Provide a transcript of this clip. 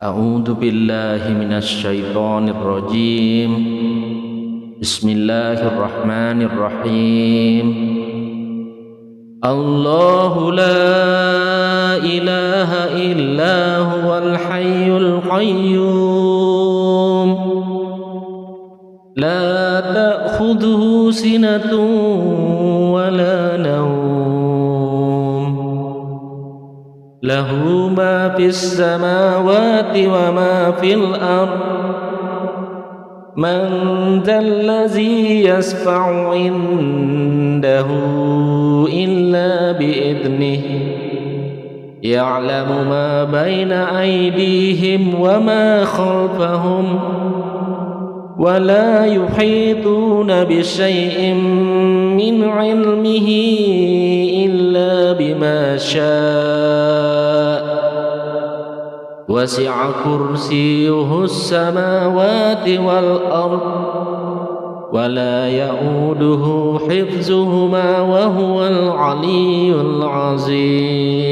أعوذ بالله من الشيطان الرجيم. بسم الله الرحمن الرحيم. الله لا إله إلا هو الحي القيوم لا تأخذه سنة ولا نوم له ما في السماوات وما في الأرض من ذا الذي يشفع عنده إلا بإذنه يعلم ما بين أيديهم وما خلفهم ولا يحيطون بشيء من علمه إلا بما شاء وسع كرسيه السماوات والأرض ولا يؤوده حفظهما وهو العلي العظيم.